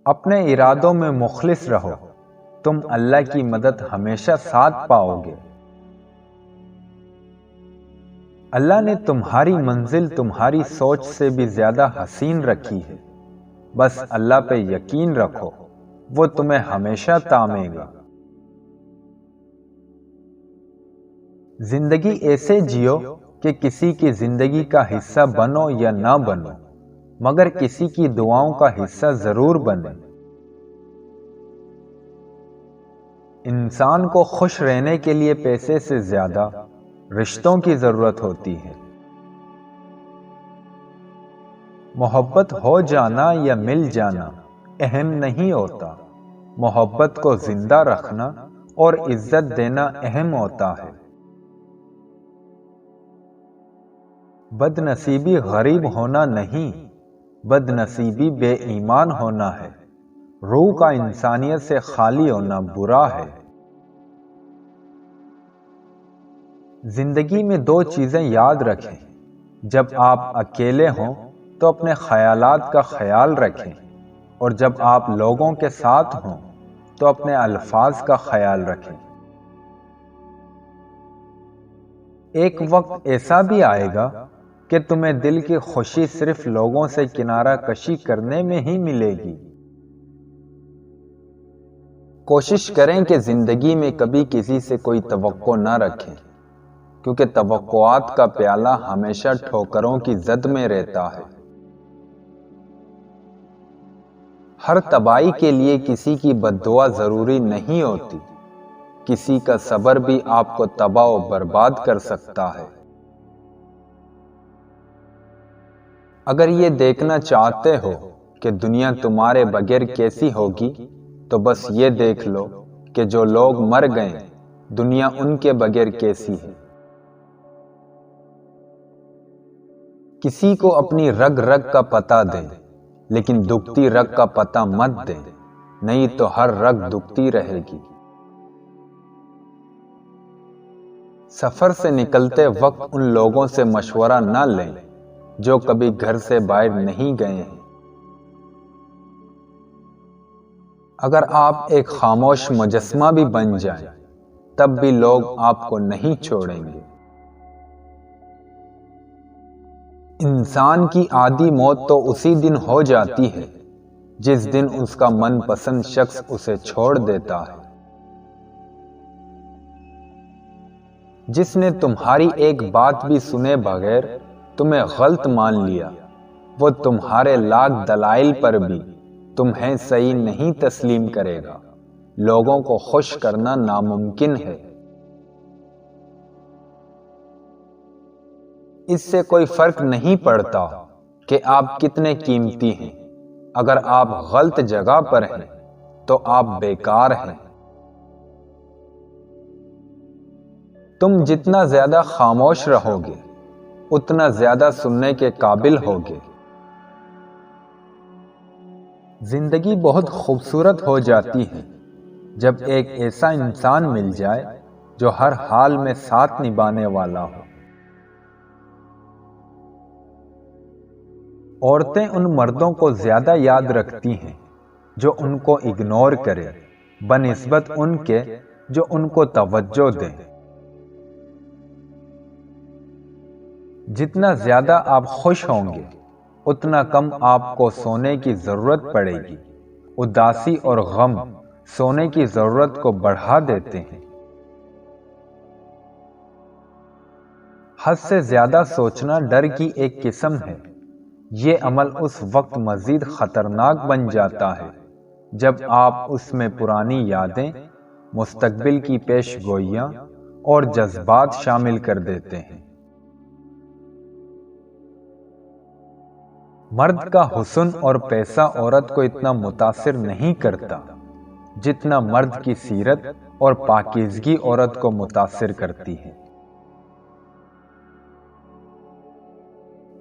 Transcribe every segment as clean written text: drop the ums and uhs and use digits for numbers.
اپنے ارادوں میں مخلص رہو، تم اللہ کی مدد ہمیشہ ساتھ پاؤ گے۔ اللہ نے تمہاری منزل تمہاری سوچ سے بھی زیادہ حسین رکھی ہے، بس اللہ پہ یقین رکھو، وہ تمہیں ہمیشہ تامے گا۔ زندگی ایسے جیو کہ کسی کی زندگی کا حصہ بنو یا نہ بنو، مگر کسی کی دعاؤں کا حصہ ضرور بنے۔ انسان کو خوش رہنے کے لیے پیسے سے زیادہ رشتوں کی ضرورت ہوتی ہے۔ محبت ہو جانا یا مل جانا اہم نہیں ہوتا، محبت کو زندہ رکھنا اور عزت دینا اہم ہوتا ہے۔ بد نصیبی غریب ہونا نہیں، بد نصیبی بے ایمان ہونا ہے۔ روح کا انسانیت سے خالی ہونا برا ہے۔ زندگی میں دو چیزیں یاد رکھیں، جب آپ اکیلے ہوں تو اپنے خیالات کا خیال رکھیں، اور جب آپ لوگوں کے ساتھ ہوں تو اپنے الفاظ کا خیال رکھیں۔ ایک وقت ایسا بھی آئے گا کہ تمہیں دل کی خوشی صرف لوگوں سے کنارہ کشی کرنے میں ہی ملے گی۔ کوشش کریں کہ زندگی میں کبھی کسی سے کوئی توقع نہ رکھیں، کیونکہ توقعات کا پیالہ ہمیشہ ٹھوکروں کی زد میں رہتا ہے۔ ہر تباہی کے لیے کسی کی بد دعا ضروری نہیں ہوتی، کسی کا صبر بھی آپ کو تباہ و برباد کر سکتا ہے۔ اگر یہ دیکھنا چاہتے ہو کہ دنیا تمہارے بغیر کیسی ہوگی، تو بس یہ دیکھ لو کہ جو لوگ مر گئے دنیا ان کے بغیر کیسی ہے۔ کسی کو اپنی رگ رگ کا پتہ دیں، لیکن دکھتی رگ کا پتہ مت دیں، نہیں تو ہر رگ دکھتی رہے گی۔ سفر سے نکلتے وقت ان لوگوں سے مشورہ نہ لیں جو کبھی گھر سے باہر نہیں گئے ہیں۔ اگر آپ ایک خاموش مجسمہ بھی بن جائیں، تب بھی لوگ آپ کو نہیں چھوڑیں گے۔ انسان کی آدھی موت تو اسی دن ہو جاتی ہے جس دن اس کا من پسند شخص اسے چھوڑ دیتا ہے۔ جس نے تمہاری ایک بات بھی سنے بغیر تمہیں غلط مان لیا، وہ تمہارے لاکھ دلائل پر بھی تمہیں صحیح نہیں تسلیم کرے گا۔ لوگوں کو خوش کرنا ناممکن ہے۔ اس سے کوئی فرق نہیں پڑتا کہ آپ کتنے قیمتی ہیں، اگر آپ غلط جگہ پر ہیں تو آپ بیکار ہیں۔ تم جتنا زیادہ خاموش رہو گے، اتنا زیادہ سننے کے قابل ہوگے۔ زندگی بہت خوبصورت ہو جاتی ہے جب ایک ایسا انسان مل جائے جو ہر حال میں ساتھ نبھانے والا ہو۔ عورتیں ان مردوں کو زیادہ یاد رکھتی ہیں جو ان کو اگنور کرے، بنسبت ان کے جو ان کو توجہ دیں۔ جتنا زیادہ آپ خوش ہوں گے، اتنا کم آپ کو سونے کی ضرورت پڑے گی۔ اداسی اور غم سونے کی ضرورت کو بڑھا دیتے ہیں۔ حد سے زیادہ سوچنا ڈر کی ایک قسم ہے۔ یہ عمل اس وقت مزید خطرناک بن جاتا ہے جب آپ اس میں پرانی یادیں، مستقبل کی پیش گوئیاں اور جذبات شامل کر دیتے ہیں۔ مرد کا حسن اور پیسہ عورت کو اتنا متاثر نہیں کرتا جتنا مرد کی سیرت اور پاکیزگی عورت کو متاثر کرتی ہے۔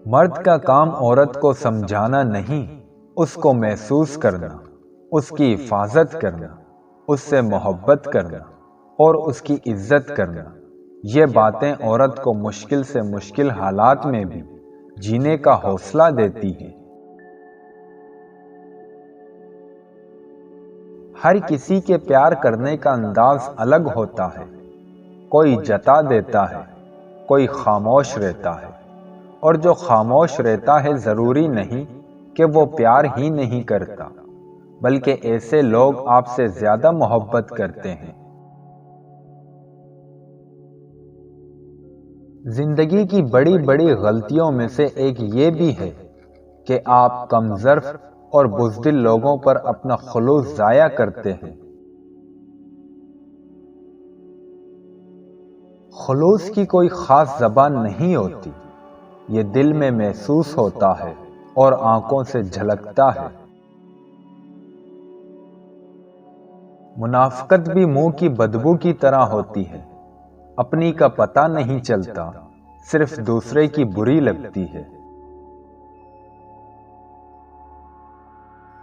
مرد کا کام عورت کو سمجھانا نہیں، اس کو محسوس کرنا، اس کی حفاظت کرنا، اس سے محبت کرنا اور اس کی عزت کرنا۔ یہ باتیں عورت کو مشکل سے مشکل حالات میں بھی جینے کا حوصلہ دیتی ہیں۔ ہر کسی کے پیار کرنے کا انداز الگ ہوتا ہے، کوئی جتا دیتا ہے، کوئی خاموش رہتا ہے، اور جو خاموش رہتا ہے ضروری نہیں کہ وہ پیار ہی نہیں کرتا، بلکہ ایسے لوگ آپ سے زیادہ محبت کرتے ہیں۔ زندگی کی بڑی بڑی غلطیوں میں سے ایک یہ بھی ہے کہ آپ کم ظرف اور بزدل لوگوں پر اپنا خلوص ضائع کرتے ہیں۔ خلوص کی کوئی خاص زبان نہیں ہوتی، یہ دل میں محسوس ہوتا ہے اور آنکھوں سے جھلکتا ہے۔ منافقت بھی منہ کی بدبو کی طرح ہوتی ہے، اپنی کا پتہ نہیں چلتا، صرف دوسرے کی بری لگتی ہے۔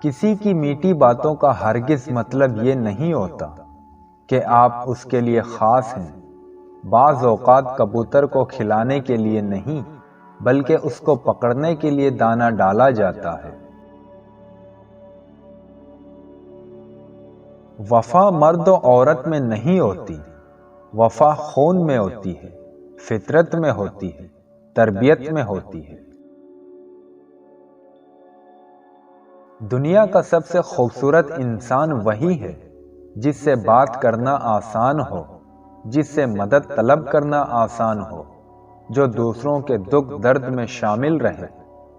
کسی کی میٹھی باتوں کا ہرگز مطلب یہ نہیں ہوتا کہ آپ اس کے لیے خاص ہیں۔ بعض اوقات کبوتر کو کھلانے کے لیے نہیں، بلکہ اس کو پکڑنے کے لیے دانہ ڈالا جاتا ہے۔ وفا مرد و عورت میں نہیں ہوتی، وفا خون میں ہوتی ہے، فطرت میں ہوتی ہے، تربیت میں ہوتی ہے۔ دنیا کا سب سے خوبصورت انسان وہی ہے جس سے بات کرنا آسان ہو، جس سے مدد طلب کرنا آسان ہو، جو دوسروں کے دکھ درد میں شامل رہے۔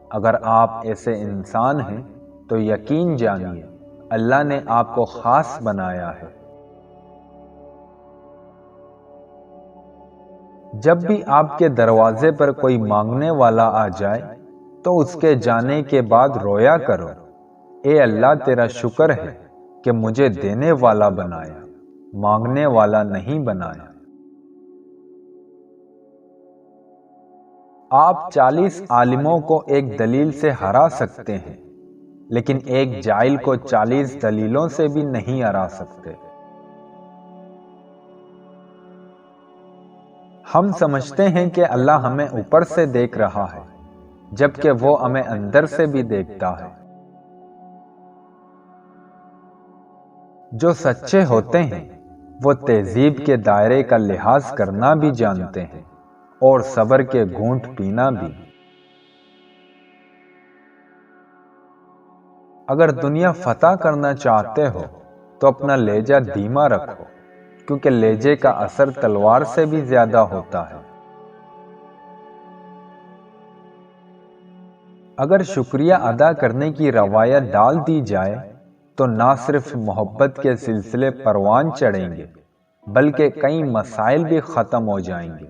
اگر آپ ایسے انسان ہیں تو یقین جانیے اللہ نے آپ کو خاص بنایا ہے۔ جب بھی آپ کے دروازے پر کوئی مانگنے والا آ جائے تو اس کے جانے کے بعد رویا کرو، اے اللہ تیرا شکر ہے کہ مجھے دینے والا بنایا، مانگنے والا نہیں بنایا۔ آپ 40 عالموں کو ایک دلیل سے ہرا سکتے ہیں، لیکن ایک جاہل کو 40 دلیلوں سے بھی نہیں ہرا سکتے۔ ہم سمجھتے ہیں کہ اللہ ہمیں اوپر سے دیکھ رہا ہے، جبکہ وہ ہمیں اندر سے بھی دیکھتا ہے۔ جو سچے ہوتے ہیں وہ تہذیب کے دائرے کا لحاظ کرنا بھی جانتے ہیں اور صبر کے گھونٹ پینا بھی۔ اگر دنیا فتح کرنا چاہتے ہو تو اپنا لہجہ دھیما رکھو، کیونکہ لہجے کا اثر تلوار سے بھی زیادہ ہوتا ہے۔ اگر شکریہ ادا کرنے کی روایت ڈال دی جائے تو نہ صرف محبت کے سلسلے پروان چڑھیں گے، بلکہ کئی مسائل بھی ختم ہو جائیں گے۔